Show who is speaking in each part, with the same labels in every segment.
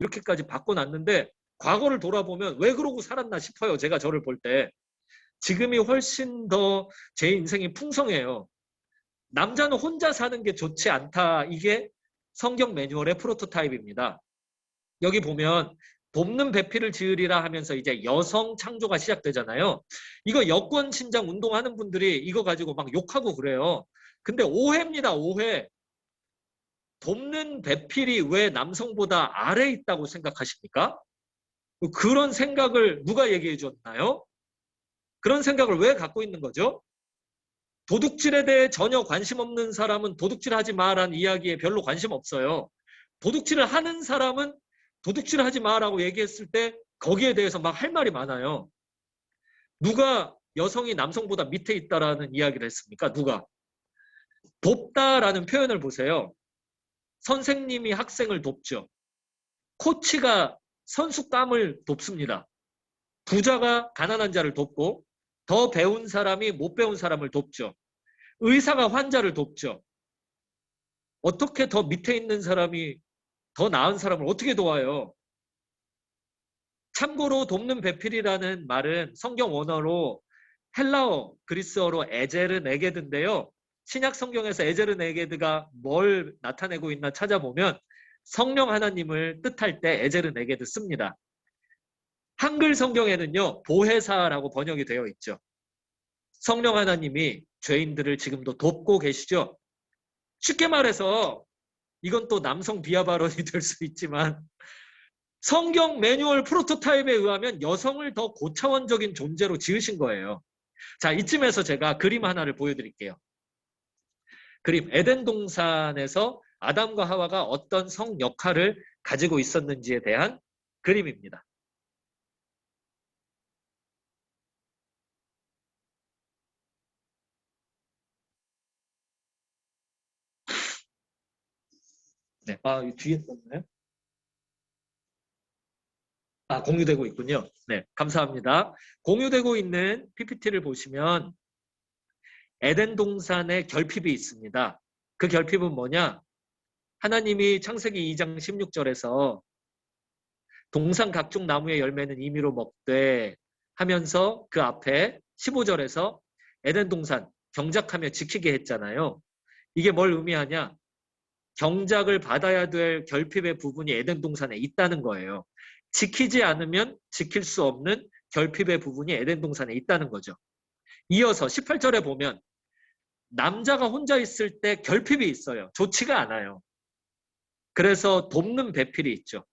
Speaker 1: 이렇게까지 바꿔놨는데 과거를 돌아보면 왜 그러고 살았나 싶어요. 제가 저를 볼 때. 지금이 훨씬 더 제 인생이 풍성해요. 남자는 혼자 사는 게 좋지 않다. 이게 성경 매뉴얼의 프로토타입입니다. 여기 보면 돕는 배필을 지으리라 하면서 이제 여성 창조가 시작되잖아요. 이거 여권 신장 운동하는 분들이 이거 가지고 막 욕하고 그래요. 근데 오해입니다. 오해. 돕는 배필이 왜 남성보다 아래에 있다고 생각하십니까? 그런 생각을 누가 얘기해 줬나요? 그런 생각을 왜 갖고 있는 거죠? 도둑질에 대해 전혀 관심 없는 사람은 도둑질하지 마라는 이야기에 별로 관심 없어요. 도둑질을 하는 사람은 도둑질하지 마라고 얘기했을 때 거기에 대해서 막 할 말이 많아요. 누가 여성이 남성보다 밑에 있다라는 이야기를 했습니까? 누가? 돕다라는 표현을 보세요. 선생님이 학생을 돕죠. 코치가 선수감을 돕습니다. 부자가 가난한 자를 돕고 더 배운 사람이 못 배운 사람을 돕죠. 의사가 환자를 돕죠. 어떻게 더 밑에 있는 사람이 더 나은 사람을 어떻게 도와요? 참고로 돕는 배필이라는 말은 성경 원어로 헬라어, 그리스어로 에제르네게드인데요. 신약 성경에서 에제르네게드가 뭘 나타내고 있나 찾아보면 성령 하나님을 뜻할 때 에제르네게드 씁니다. 한글 성경에는요, 보혜사라고 번역이 되어 있죠. 성령 하나님이 죄인들을 지금도 돕고 계시죠. 쉽게 말해서 이건 또 남성 비하 발언이 될 수 있지만 성경 매뉴얼 프로토타입에 의하면 여성을 더 고차원적인 존재로 지으신 거예요. 자, 이쯤에서 제가 그림 하나를 보여드릴게요. 그림, 에덴 동산에서 아담과 하와가 어떤 성 역할을 가지고 있었는지에 대한 그림입니다. 네, 이 뒤에 떴나요? 공유되고 있군요. 네, 감사합니다. 공유되고 있는 PPT를 보시면 에덴 동산에 결핍이 있습니다. 그 결핍은 뭐냐? 하나님이 창세기 2장 16절에서 동산 각종 나무의 열매는 임의로 먹되 하면서 그 앞에 15절에서 에덴 동산 경작하며 지키게 했잖아요. 이게 뭘 의미하냐? 경작을 받아야 될 결핍의 부분이 에덴 동산에 있다는 거예요. 지키지 않으면 지킬 수 없는 결핍의 부분이 에덴 동산에 있다는 거죠. 이어서 18절에 보면 남자가 혼자 있을 때 결핍이 있어요. 좋지가 않아요. 그래서 돕는 배필이 있죠.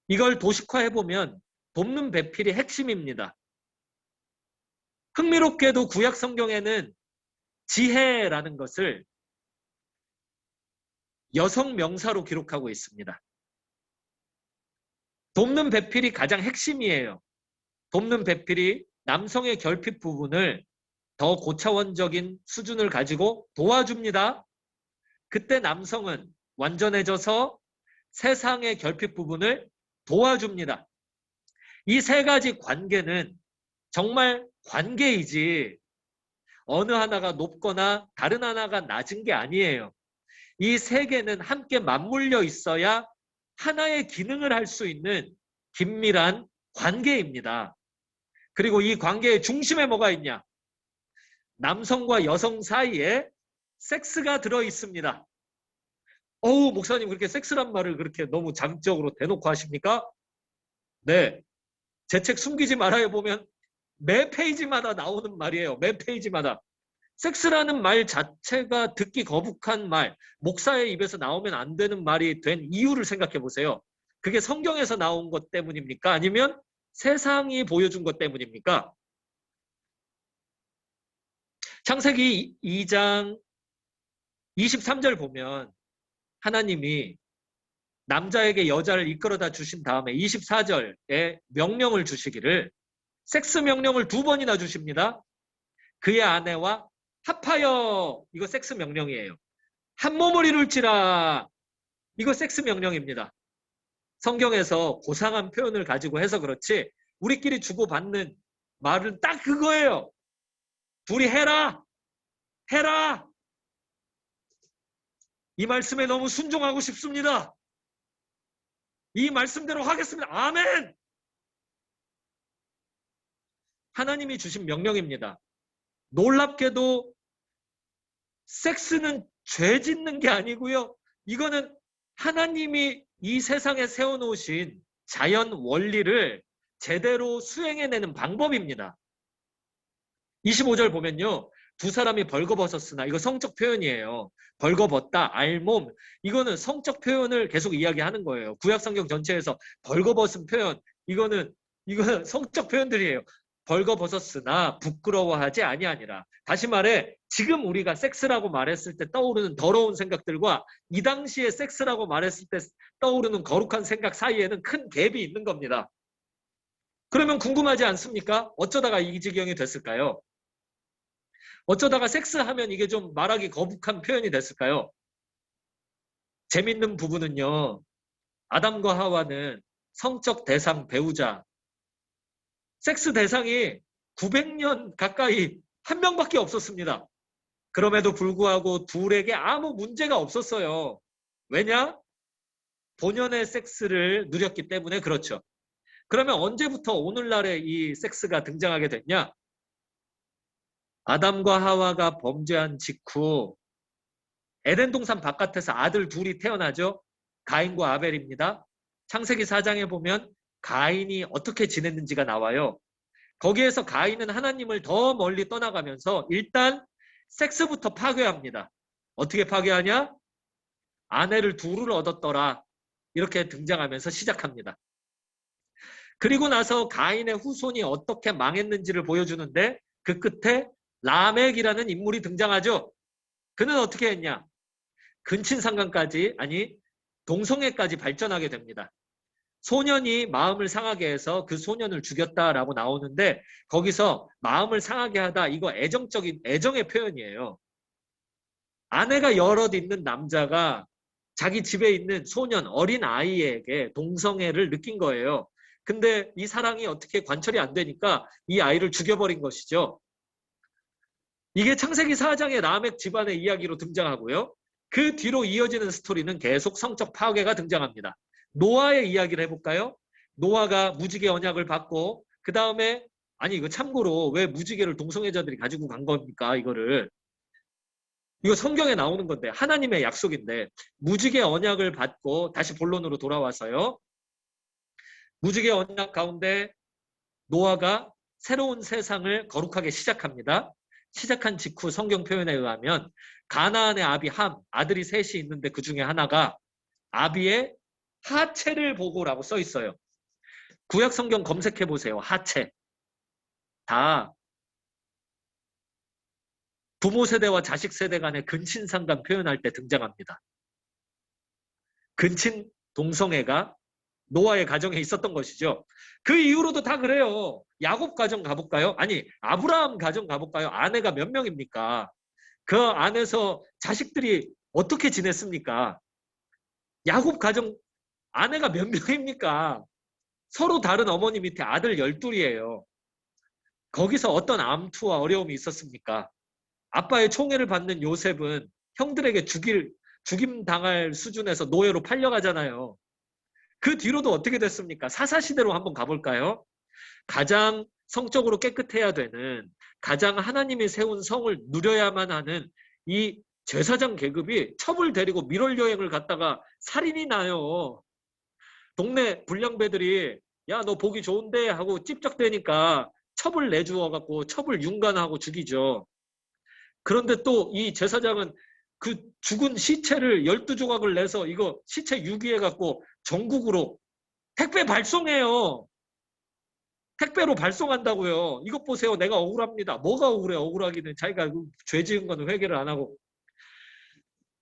Speaker 1: 이걸 도식화해보면 돕는 배필이 핵심입니다. 흥미롭게도 구약 성경에는 지혜라는 것을 여성 명사로 기록하고 있습니다. 돕는 배필이 가장 핵심이에요. 돕는 배필이 남성의 결핍 부분을 더 고차원적인 수준을 가지고 도와줍니다. 그때 남성은 완전해져서 세상의 결핍 부분을 도와줍니다. 이 세 가지 관계는 정말 관계이지 어느 하나가 높거나 다른 하나가 낮은 게 아니에요. 이 세 개는 함께 맞물려 있어야 하나의 기능을 할 수 있는 긴밀한 관계입니다. 그리고 이 관계의 중심에 뭐가 있냐? 남성과 여성 사이에 섹스가 들어 있습니다. 목사님 그렇게 섹스란 말을 그렇게 너무 자극적으로 대놓고 하십니까? 네. 제 책 숨기지 말아요 보면 매 페이지마다 나오는 말이에요. 매 페이지마다. 섹스라는 말 자체가 듣기 거북한 말, 목사의 입에서 나오면 안 되는 말이 된 이유를 생각해 보세요. 그게 성경에서 나온 것 때문입니까? 아니면 세상이 보여준 것 때문입니까? 창세기 2장 23절 보면 하나님이 남자에게 여자를 이끌어다 주신 다음에 24절에 명령을 주시기를 섹스 명령을 2번이나 주십니다. 그의 아내와 합하여, 이거 섹스 명령이에요. 한 몸을 이룰지라, 이거 섹스 명령입니다. 성경에서 고상한 표현을 가지고 해서 그렇지 우리끼리 주고받는 말은 딱 그거예요. 둘이 해라. 이 말씀에 너무 순종하고 싶습니다. 이 말씀대로 하겠습니다. 아멘! 하나님이 주신 명령입니다. 놀랍게도 섹스는 죄 짓는 게 아니고요. 이거는 하나님이 이 세상에 세워놓으신 자연 원리를 제대로 수행해내는 방법입니다. 25절 보면요. 두 사람이 벌거벗었으나 이거 성적 표현이에요. 벌거벗다, 알몸. 이거는 성적 표현을 계속 이야기하는 거예요. 구약성경 전체에서 벌거벗은 표현. 이거는 성적 표현들이에요. 벌거벗었으나 부끄러워하지 아니하니라. 다시 말해 지금 우리가 섹스라고 말했을 때 떠오르는 더러운 생각들과 이 당시에 섹스라고 말했을 때 떠오르는 거룩한 생각 사이에는 큰 갭이 있는 겁니다. 그러면 궁금하지 않습니까? 어쩌다가 이 지경이 됐을까요? 어쩌다가 섹스하면 이게 좀 말하기 거북한 표현이 됐을까요? 재밌는 부분은요. 아담과 하와는 성적 대상 배우자 섹스 대상이 900년 가까이 한 명밖에 없었습니다. 그럼에도 불구하고 둘에게 아무 문제가 없었어요. 왜냐? 본연의 섹스를 누렸기 때문에 그렇죠. 그러면 언제부터 오늘날의 이 섹스가 등장하게 됐냐? 아담과 하와가 범죄한 직후 에덴 동산 바깥에서 아들 둘이 태어나죠. 가인과 아벨입니다. 창세기 4장에 보면 가인이 어떻게 지냈는지가 나와요. 거기에서 가인은 하나님을 더 멀리 떠나가면서 일단 섹스부터 파괴합니다. 어떻게 파괴하냐? 아내를 둘을 얻었더라. 이렇게 등장하면서 시작합니다. 그리고 나서 가인의 후손이 어떻게 망했는지를 보여주는데 그 끝에 라멕이라는 인물이 등장하죠. 그는 어떻게 했냐? 근친상간까지 아니 동성애까지 발전하게 됩니다. 소년이 마음을 상하게 해서 그 소년을 죽였다라고 나오는데 거기서 마음을 상하게 하다 이거 애정적인 애정의 표현이에요. 아내가 여럿 있는 남자가 자기 집에 있는 소년 어린 아이에게 동성애를 느낀 거예요. 근데 이 사랑이 어떻게 관철이 안 되니까 이 아이를 죽여버린 것이죠. 이게 창세기 4장의 라멕 집안의 이야기로 등장하고요. 그 뒤로 이어지는 스토리는 계속 성적 파괴가 등장합니다. 노아의 이야기를 해볼까요? 노아가 무지개 언약을 받고 그 다음에 아니 이거 참고로 왜 무지개를 동성애자들이 가지고 간 겁니까? 이거 성경에 나오는 건데 하나님의 약속인데 무지개 언약을 받고 다시 본론으로 돌아와서요. 무지개 언약 가운데 노아가 새로운 세상을 거룩하게 시작합니다. 시작한 직후 성경 표현에 의하면 가나안의 아비 함, 아들이 셋이 있는데 그 중에 하나가 아비의 하체를 보고라고 써 있어요. 구약 성경 검색해 보세요. 하체. 다 부모 세대와 자식 세대 간의 근친상간 표현할 때 등장합니다. 근친 동성애가 노아의 가정에 있었던 것이죠. 그 이후로도 다 그래요. 야곱 가정 가볼까요? 아니 아브라함 가정 가볼까요? 아내가 몇 명입니까? 그 안에서 자식들이 어떻게 지냈습니까? 야곱 가정 아내가 몇 명입니까? 서로 다른 어머니 밑에 아들 12이에요. 거기서 어떤 암투와 어려움이 있었습니까? 아빠의 총애를 받는 요셉은 형들에게 죽임당할 수준에서 노예로 팔려가잖아요. 그 뒤로도 어떻게 됐습니까? 사사시대로 한번 가볼까요? 가장 성적으로 깨끗해야 되는, 가장 하나님이 세운 성을 누려야만 하는 이 제사장 계급이 첩을 데리고 밀월 여행을 갔다가 살인이 나요. 동네 불량배들이 야 너 보기 좋은데 하고 찝적대니까 첩을 내주어갖고 첩을 윤관하고 죽이죠. 그런데 또 이 제사장은 그 죽은 시체를 12조각을 내서 이거 시체 유기해갖고 전국으로 택배 발송해요. 택배로 발송한다고요. 이것 보세요. 내가 억울합니다. 뭐가 억울해? 억울하기는 자기가 죄 지은 거는 회개를 안 하고.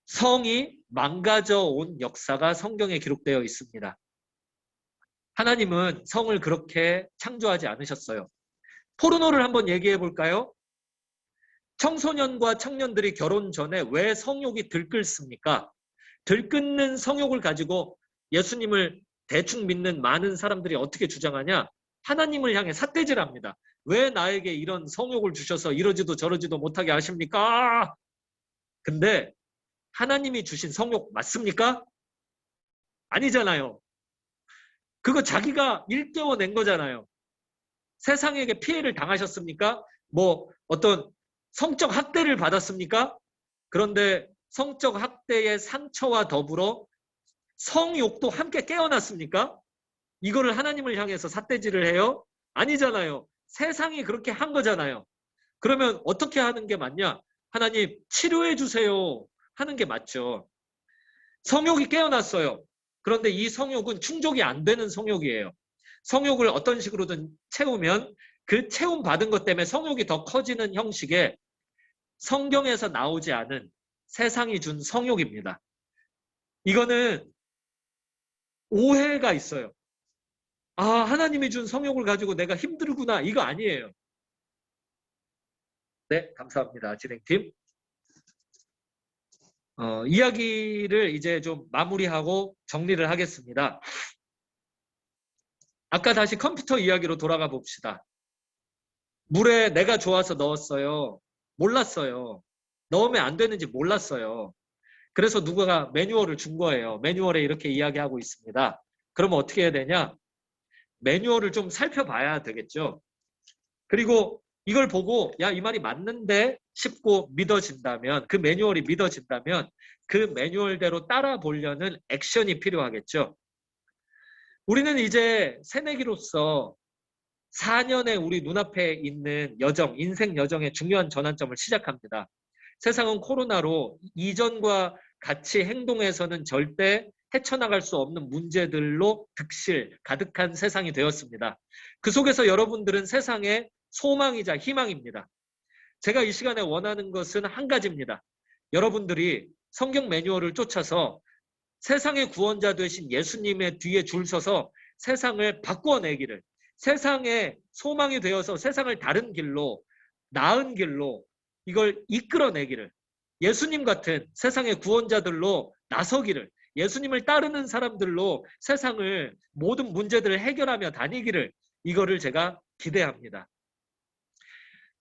Speaker 1: 성이 망가져 온 역사가 성경에 기록되어 있습니다. 하나님은 성을 그렇게 창조하지 않으셨어요. 포르노를 한번 얘기해 볼까요? 청소년과 청년들이 결혼 전에 왜 성욕이 들끓습니까? 들끓는 성욕을 가지고 예수님을 대충 믿는 많은 사람들이 어떻게 주장하냐? 하나님을 향해 삿대질합니다. 왜 나에게 이런 성욕을 주셔서 이러지도 저러지도 못하게 하십니까? 근데 하나님이 주신 성욕 맞습니까? 아니잖아요. 그거 자기가 일깨워낸 거잖아요. 세상에게 피해를 당하셨습니까? 뭐 어떤 성적 학대를 받았습니까? 그런데 성적 학대의 상처와 더불어 성욕도 함께 깨어났습니까? 이거를 하나님을 향해서 삿대질을 해요? 아니잖아요. 세상이 그렇게 한 거잖아요. 그러면 어떻게 하는 게 맞냐? 하나님 치료해 주세요 하는 게 맞죠. 성욕이 깨어났어요. 그런데 이 성욕은 충족이 안 되는 성욕이에요. 성욕을 어떤 식으로든 채우면 그 채움 받은 것 때문에 성욕이 더 커지는 형식의 성경에서 나오지 않은 세상이 준 성욕입니다. 이거는 오해가 있어요. 아, 하나님이 준 성욕을 가지고 내가 힘들구나. 이거 아니에요. 네, 감사합니다. 진행팀. 이야기를 이제 좀 마무리하고 정리를 하겠습니다. 아까 다시 컴퓨터 이야기로 돌아가 봅시다. 물에 내가 좋아서 넣었어요. 몰랐어요. 넣으면 안 되는지 몰랐어요. 그래서 누가 매뉴얼을 준 거예요. 매뉴얼에 이렇게 이야기하고 있습니다. 그러면 어떻게 해야 되냐? 매뉴얼을 좀 살펴봐야 되겠죠. 그리고 이걸 보고 야, 이 말이 맞는데 싶고 믿어진다면, 그 매뉴얼이 믿어진다면 그 매뉴얼대로 따라 보려는 액션이 필요하겠죠. 우리는 이제 새내기로서 4년의 우리 눈앞에 있는 여정, 인생 여정의 중요한 전환점을 시작합니다. 세상은 코로나로 이전과 같이 행동해서는 절대 헤쳐나갈 수 없는 문제들로 득실, 가득한 세상이 되었습니다. 그 속에서 여러분들은 세상의 소망이자 희망입니다. 제가 이 시간에 원하는 것은 한 가지입니다. 여러분들이 성경 매뉴얼을 쫓아서 세상의 구원자 되신 예수님의 뒤에 줄 서서 세상을 바꾸어내기를, 세상의 소망이 되어서 세상을 다른 길로, 나은 길로 이걸 이끌어내기를, 예수님 같은 세상의 구원자들로 나서기를, 예수님을 따르는 사람들로 세상을 모든 문제들을 해결하며 다니기를, 이거를 제가 기대합니다.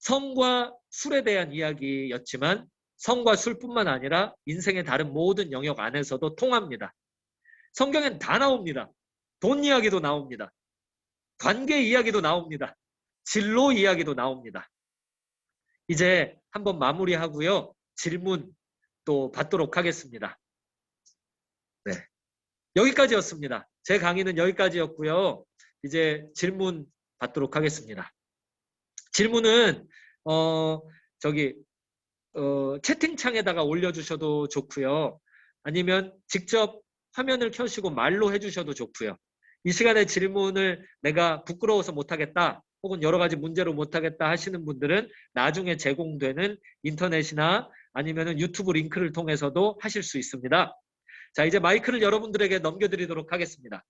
Speaker 1: 성과 술에 대한 이야기였지만 성과 술뿐만 아니라 인생의 다른 모든 영역 안에서도 통합니다. 성경엔 다 나옵니다. 돈 이야기도 나옵니다. 관계 이야기도 나옵니다. 진로 이야기도 나옵니다. 이제 한번 마무리하고요. 질문 또 받도록 하겠습니다. 네, 여기까지였습니다. 제 강의는 여기까지였고요. 이제 질문 받도록 하겠습니다. 질문은 채팅창에다가 올려주셔도 좋고요. 아니면 직접 화면을 켜시고 말로 해주셔도 좋고요. 이 시간에 질문을 내가 부끄러워서 못하겠다, 혹은 여러 가지 문제로 못하겠다 하시는 분들은 나중에 제공되는 인터넷이나 아니면 유튜브 링크를 통해서도 하실 수 있습니다. 자, 이제 마이크를 여러분들에게 넘겨드리도록 하겠습니다.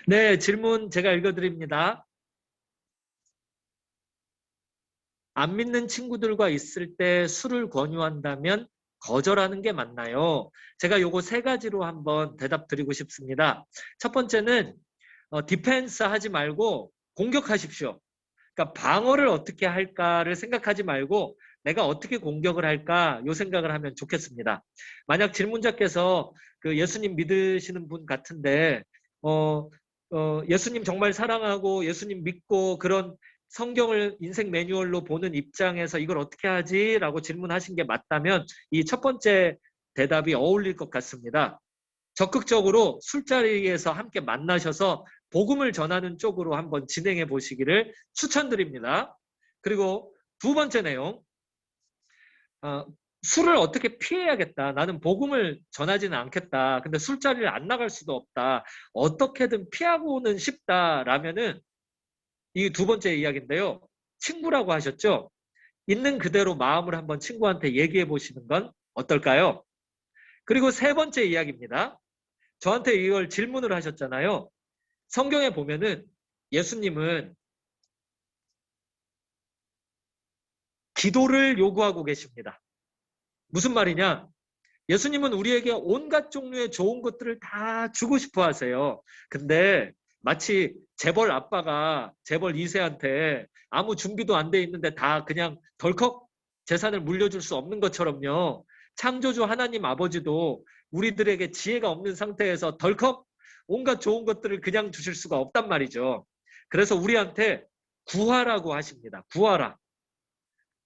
Speaker 1: 네, 질문 제가 읽어드립니다. 안 믿는 친구들과 있을 때 술을 권유한다면 거절하는 게 맞나요? 제가 요거 세 가지로 한번 대답 드리고 싶습니다. 첫 번째는 디펜스 하지 말고 공격하십시오. 그러니까 방어를 어떻게 할까를 생각하지 말고 내가 어떻게 공격을 할까 요 생각을 하면 좋겠습니다. 만약 질문자께서 그 예수님 믿으시는 분 같은데 예수님 정말 사랑하고 예수님 믿고 그런 성경을 인생 매뉴얼로 보는 입장에서 이걸 어떻게 하지? 라고 질문하신 게 맞다면 이 첫 번째 대답이 어울릴 것 같습니다. 적극적으로 술자리에서 함께 만나셔서 복음을 전하는 쪽으로 한번 진행해 보시기를 추천드립니다. 그리고 두 번째 내용, 술을 어떻게 피해야겠다. 나는 복음을 전하지는 않겠다. 근데 술자리를 안 나갈 수도 없다. 어떻게든 피하고는 싶다라면은 이 두 번째 이야기인데요. 친구라고 하셨죠? 있는 그대로 마음을 한번 친구한테 얘기해 보시는 건 어떨까요? 그리고 세 번째 이야기입니다. 저한테 이걸 질문을 하셨잖아요. 성경에 보면은 예수님은 기도를 요구하고 계십니다. 무슨 말이냐? 예수님은 우리에게 온갖 종류의 좋은 것들을 다 주고 싶어 하세요. 근데 마치 재벌 아빠가 재벌 2세한테 아무 준비도 안 돼 있는데 다 그냥 덜컥 재산을 물려줄 수 없는 것처럼요. 창조주 하나님 아버지도 우리들에게 지혜가 없는 상태에서 덜컥 온갖 좋은 것들을 그냥 주실 수가 없단 말이죠. 그래서 우리한테 구하라고 하십니다. 구하라.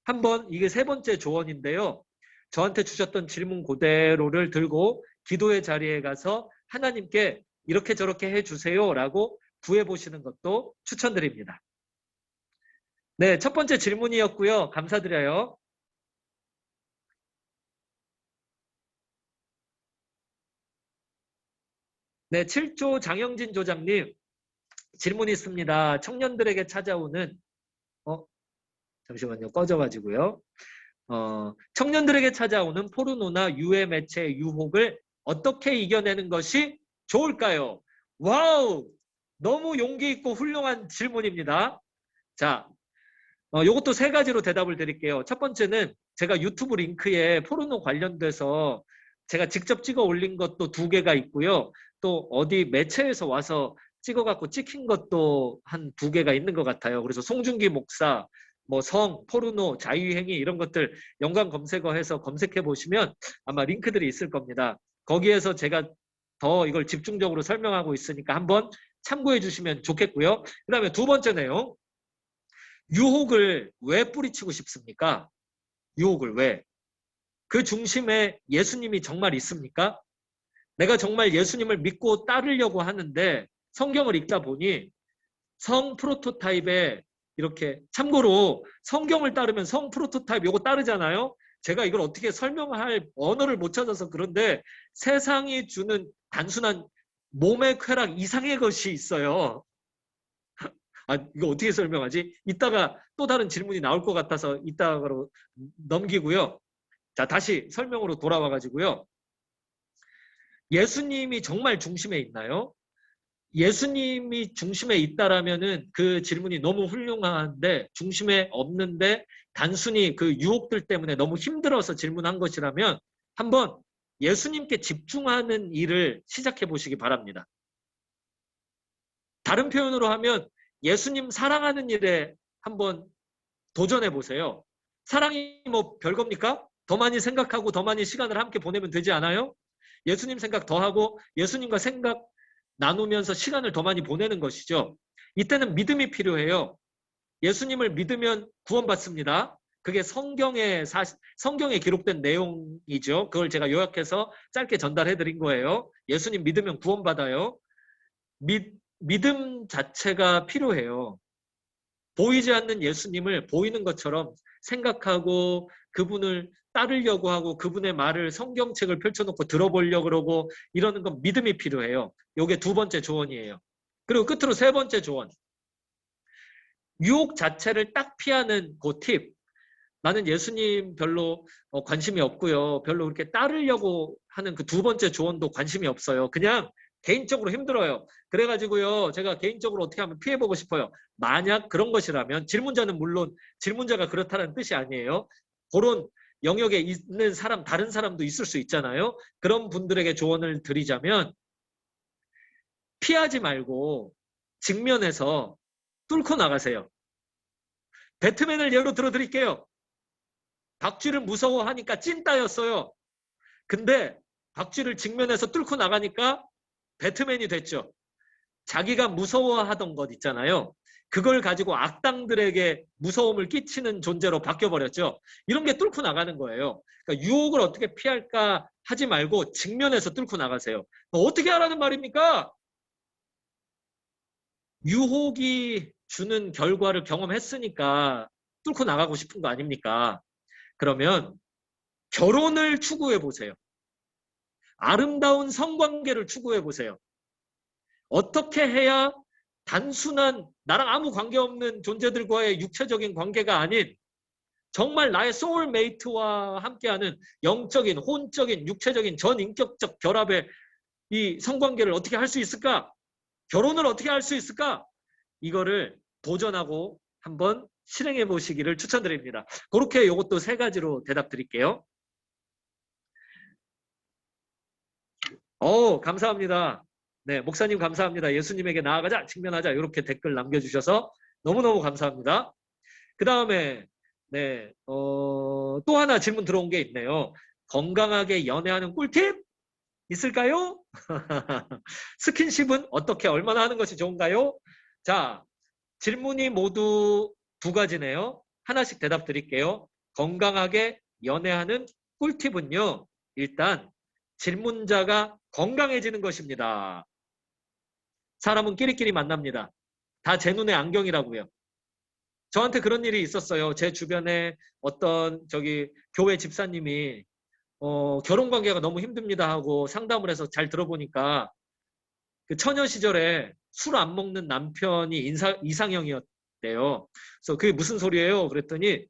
Speaker 1: 한번 이게 세 번째 조언인데요. 저한테 주셨던 질문 그대로를 들고 기도의 자리에 가서 하나님께 이렇게 저렇게 해주세요 라고 구해보시는 것도 추천드립니다. 네, 첫 번째 질문이었고요. 감사드려요. 네, 7조 장영진 조장님 질문 있습니다. 청년들에게 찾아오는 잠시만요. 꺼져가지고요. 청년들에게 찾아오는 포르노나 유해 매체의 유혹을 어떻게 이겨내는 것이 좋을까요? 와우! 너무 용기 있고 훌륭한 질문입니다. 자, 이것도 세 가지로 대답을 드릴게요. 첫 번째는 제가 유튜브 링크에 포르노 관련돼서 제가 직접 찍어 올린 것도 2개가 있고요. 또 어디 매체에서 와서 찍어갖고 찍힌 것도 한 2개가 있는 것 같아요. 그래서 송중기 목사, 뭐 성, 포르노, 자유행위 이런 것들 연관 검색어해서 검색해 보시면 아마 링크들이 있을 겁니다. 거기에서 제가 더 이걸 집중적으로 설명하고 있으니까 한번 참고해 주시면 좋겠고요. 그 다음에 두 번째 내용, 유혹을 왜 뿌리치고 싶습니까? 유혹을 왜? 그 중심에 예수님이 정말 있습니까? 내가 정말 예수님을 믿고 따르려고 하는데 성경을 읽다 보니 성 프로토타입에 이렇게 참고로 성경을 따르면 성 프로토타입 요거 따르잖아요. 제가 이걸 어떻게 설명할 언어를 못 찾아서 그런데 세상이 주는 단순한 몸의 쾌락 이상의 것이 있어요. 이거 어떻게 설명하지? 이따가 또 다른 질문이 나올 것 같아서 이따가로 넘기고요. 자, 다시 설명으로 돌아와 가지고요. 예수님이 정말 중심에 있나요? 예수님이 중심에 있다라면은 그 질문이 너무 훌륭한데 중심에 없는데 단순히 그 유혹들 때문에 너무 힘들어서 질문한 것이라면 한번 예수님께 집중하는 일을 시작해 보시기 바랍니다. 다른 표현으로 하면 예수님 사랑하는 일에 한번 도전해 보세요. 사랑이 뭐 별겁니까? 더 많이 생각하고 더 많이 시간을 함께 보내면 되지 않아요? 예수님 생각 더 하고 예수님과 생각 나누면서 시간을 더 많이 보내는 것이죠. 이때는 믿음이 필요해요. 예수님을 믿으면 구원받습니다. 그게 성경에 기록된 내용이죠. 그걸 제가 요약해서 짧게 전달해 드린 거예요. 예수님 믿으면 구원받아요. 믿음 자체가 필요해요. 보이지 않는 예수님을 보이는 것처럼 생각하고 그분을 따르려고 하고 그분의 말을 성경책을 펼쳐놓고 들어보려고 그러고 이러는 건 믿음이 필요해요. 이게 두 번째 조언이에요. 그리고 끝으로 세 번째 조언. 유혹 자체를 딱 피하는 그 팁. 나는 예수님 별로 관심이 없고요. 별로 그렇게 따르려고 하는 그 두 번째 조언도 관심이 없어요. 그냥 개인적으로 힘들어요. 그래가지고요. 제가 개인적으로 어떻게 하면 피해보고 싶어요. 만약 그런 것이라면 질문자는 물론 질문자가 그렇다는 뜻이 아니에요. 그런 영역에 있는 사람, 다른 사람도 있을 수 있잖아요. 그런 분들에게 조언을 드리자면 피하지 말고 직면해서 뚫고 나가세요. 배트맨을 예로 들어드릴게요. 박쥐를 무서워하니까 찐따였어요. 근데 박쥐를 직면해서 뚫고 나가니까 배트맨이 됐죠. 자기가 무서워하던 것 있잖아요. 그걸 가지고 악당들에게 무서움을 끼치는 존재로 바뀌어버렸죠. 이런 게 뚫고 나가는 거예요. 그러니까 유혹을 어떻게 피할까 하지 말고 직면해서 뚫고 나가세요. 어떻게 하라는 말입니까? 유혹이 주는 결과를 경험했으니까 뚫고 나가고 싶은 거 아닙니까? 그러면 결혼을 추구해 보세요. 아름다운 성관계를 추구해 보세요. 어떻게 해야 단순한 나랑 아무 관계없는 존재들과의 육체적인 관계가 아닌 정말 나의 소울메이트와 함께하는 영적인, 혼적인, 육체적인 전인격적 결합의 이 성관계를 어떻게 할 수 있을까? 결혼을 어떻게 할 수 있을까? 이거를 도전하고 한번 실행해 보시기를 추천드립니다. 그렇게 이것도 3가지로 대답 드릴게요. 감사합니다. 네, 목사님 감사합니다. 예수님에게 나아가자, 직면하자 이렇게 댓글 남겨주셔서 너무너무 감사합니다. 그 다음에 네, 또 하나 질문 들어온 게 있네요. 건강하게 연애하는 꿀팁 있을까요? 스킨십은 어떻게 얼마나 하는 것이 좋은가요? 자, 질문이 모두 2가지네요. 하나씩 대답 드릴게요. 건강하게 연애하는 꿀팁은요. 일단 질문자가 건강해지는 것입니다. 사람은 끼리끼리 만납니다. 다 제 눈에 안경이라고요. 저한테 그런 일이 있었어요. 제 주변에 어떤 교회 집사님이 결혼 관계가 너무 힘듭니다 하고 상담을 해서 잘 들어보니까 그 처녀 시절에 술 안 먹는 남편이 이상형이었대요. 그래서 그게 무슨 소리예요? 그랬더니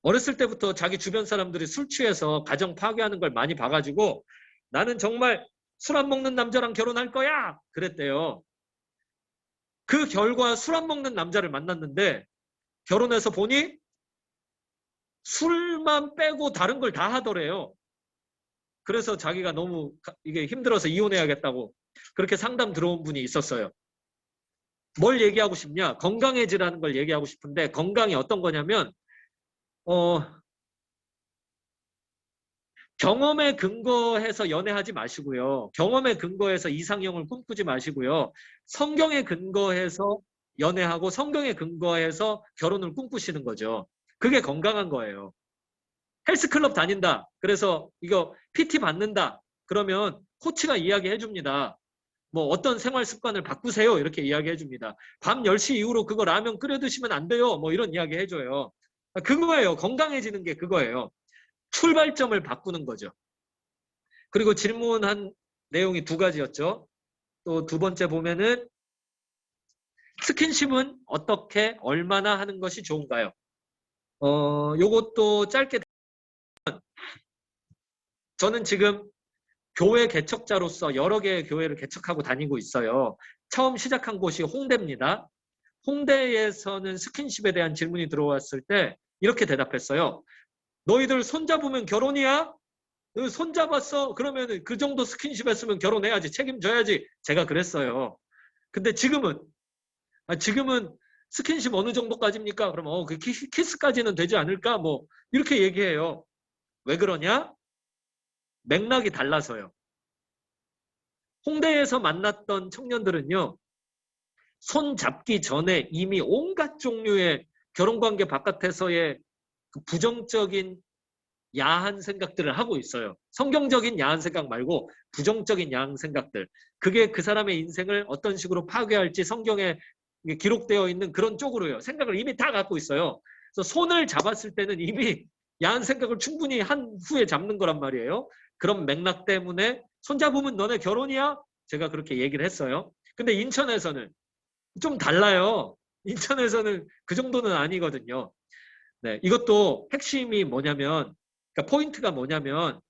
Speaker 1: 어렸을 때부터 자기 주변 사람들이 술 취해서 가정 파괴하는 걸 많이 봐가지고 나는 정말 술 안 먹는 남자랑 결혼할 거야! 그랬대요. 그 결과 술 안 먹는 남자를 만났는데 결혼해서 보니 술만 빼고 다른 걸 다 하더래요. 그래서 자기가 너무 이게 힘들어서 이혼해야겠다고 그렇게 상담 들어온 분이 있었어요. 뭘 얘기하고 싶냐? 건강해지라는 걸 얘기하고 싶은데 건강이 어떤 거냐면 경험에 근거해서 연애하지 마시고요. 경험에 근거해서 이상형을 꿈꾸지 마시고요. 성경에 근거해서 연애하고 성경에 근거해서 결혼을 꿈꾸시는 거죠. 그게 건강한 거예요. 헬스클럽 다닌다. 그래서 이거 PT 받는다. 그러면 코치가 이야기해 줍니다. 뭐 어떤 생활 습관을 바꾸세요. 이렇게 이야기해 줍니다. 밤 10시 이후로 그거 라면 끓여 드시면 안 돼요. 뭐 이런 이야기 해줘요. 그거예요. 건강해지는 게 그거예요. 출발점을 바꾸는 거죠. 그리고 질문한 내용이 2가지였죠. 또 2번째 보면은 스킨십은 어떻게 얼마나 하는 것이 좋은가요? 요것도 짧게 저는 지금 교회 개척자로서 여러 개의 교회를 개척하고 다니고 있어요. 처음 시작한 곳이 홍대입니다. 홍대에서는 스킨십에 대한 질문이 들어왔을 때 이렇게 대답했어요. 너희들 손잡으면 결혼이야? 손잡았어? 그러면 그 정도 스킨십 했으면 결혼해야지. 책임져야지. 제가 그랬어요. 근데 지금은 스킨십 어느 정도까지입니까? 그러면 그 키스까지는 되지 않을까? 뭐 이렇게 얘기해요. 왜 그러냐? 맥락이 달라서요. 홍대에서 만났던 청년들은요. 손 잡기 전에 이미 온갖 종류의 결혼관계 바깥에서의 그 부정적인 야한 생각들을 하고 있어요. 성경적인 야한 생각 말고 부정적인 야한 생각들. 그게 그 사람의 인생을 어떤 식으로 파괴할지 성경에 기록되어 있는 그런 쪽으로요. 생각을 이미 다 갖고 있어요. 그래서 손을 잡았을 때는 이미 야한 생각을 충분히 한 후에 잡는 거란 말이에요. 그런 맥락 때문에 손잡으면 너네 결혼이야? 제가 그렇게 얘기를 했어요. 근데 인천에서는 좀 달라요. 인천에서는 그 정도는 아니거든요. 네, 이것도 핵심이 뭐냐면, 그러니까 포인트가 뭐냐면,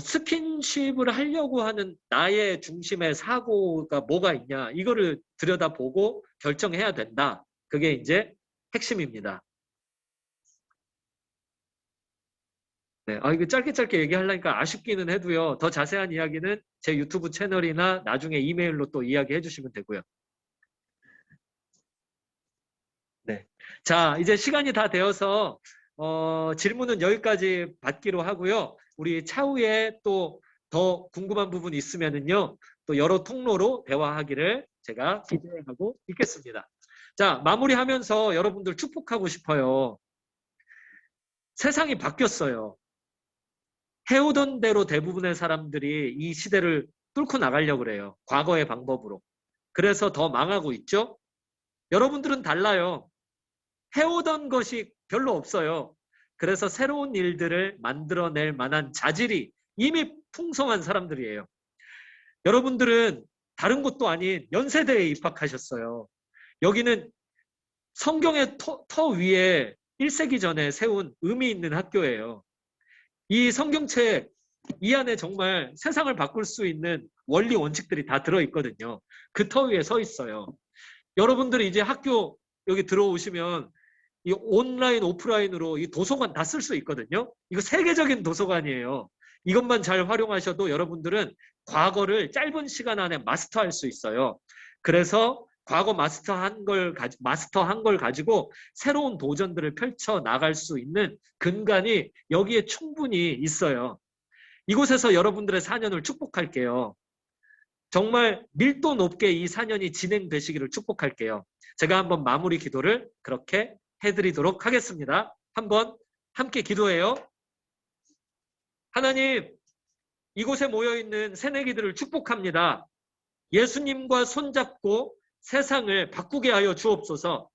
Speaker 1: 스킨십을 하려고 하는 나의 중심의 사고가 뭐가 있냐, 이거를 들여다보고 결정해야 된다. 그게 이제 핵심입니다. 네, 이거 짧게 얘기하려니까 아쉽기는 해도요. 더 자세한 이야기는 제 유튜브 채널이나 나중에 이메일로 또 이야기해 주시면 되고요. 네. 자, 이제 시간이 다 되어서 질문은 여기까지 받기로 하고요. 우리 차후에 또 더 궁금한 부분 있으면은요. 또 여러 통로로 대화하기를 제가 기대하고 있겠습니다. 자, 마무리하면서 여러분들 축복하고 싶어요. 세상이 바뀌었어요. 해오던 대로 대부분의 사람들이 이 시대를 뚫고 나가려고 그래요. 과거의 방법으로. 그래서 더 망하고 있죠. 여러분들은 달라요. 해오던 것이 별로 없어요. 그래서 새로운 일들을 만들어낼 만한 자질이 이미 풍성한 사람들이에요. 여러분들은 다른 곳도 아닌 연세대에 입학하셨어요. 여기는 성경의 터 위에 1세기 전에 세운 의미 있는 학교예요. 이 성경책 이 안에 정말 세상을 바꿀 수 있는 원리 원칙들이 다 들어있거든요. 그 터 위에 서 있어요. 여러분들이 이제 학교 여기 들어오시면 이 온라인 오프라인으로 이 도서관 다 쓸 수 있거든요. 이거 세계적인 도서관이에요. 이것만 잘 활용하셔도 여러분들은 과거를 짧은 시간 안에 마스터할 수 있어요. 그래서 과거 마스터한 걸 가지고 새로운 도전들을 펼쳐 나갈 수 있는 근간이 여기에 충분히 있어요. 이곳에서 여러분들의 4년을 축복할게요. 정말 밀도 높게 이 4년이 진행되시기를 축복할게요. 제가 한번 마무리 기도를 그렇게 해드리도록 하겠습니다. 한번 함께 기도해요. 하나님, 이곳에 모여있는 새내기들을 축복합니다. 예수님과 손잡고 세상을 바꾸게 하여 주옵소서.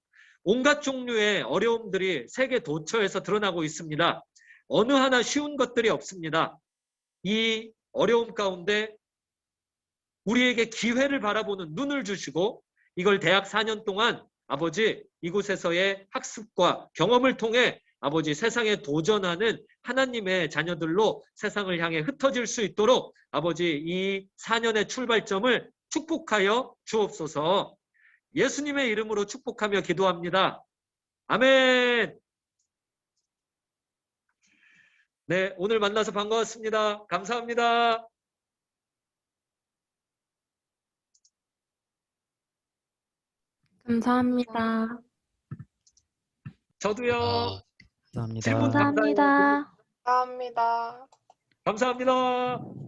Speaker 1: 온갖 종류의 어려움들이 세계 도처에서 드러나고 있습니다. 어느 하나 쉬운 것들이 없습니다. 이 어려움 가운데 우리에게 기회를 바라보는 눈을 주시고 이걸 대학 4년 동안 아버지 이곳에서의 학습과 경험을 통해 아버지 세상에 도전하는 하나님의 자녀들로 세상을 향해 흩어질 수 있도록 아버지 이 4년의 출발점을 축복하여 주옵소서. 예수님의 이름으로 축복하며 기도합니다. 아멘. 네, 오늘 만나서 반가웠습니다. 감사합니다.
Speaker 2: 감사합니다.
Speaker 1: 저도요.
Speaker 3: 감사합니다.
Speaker 1: 질문 감사해요.
Speaker 2: 감사합니다.
Speaker 4: 감사합니다.
Speaker 1: 감사합니다.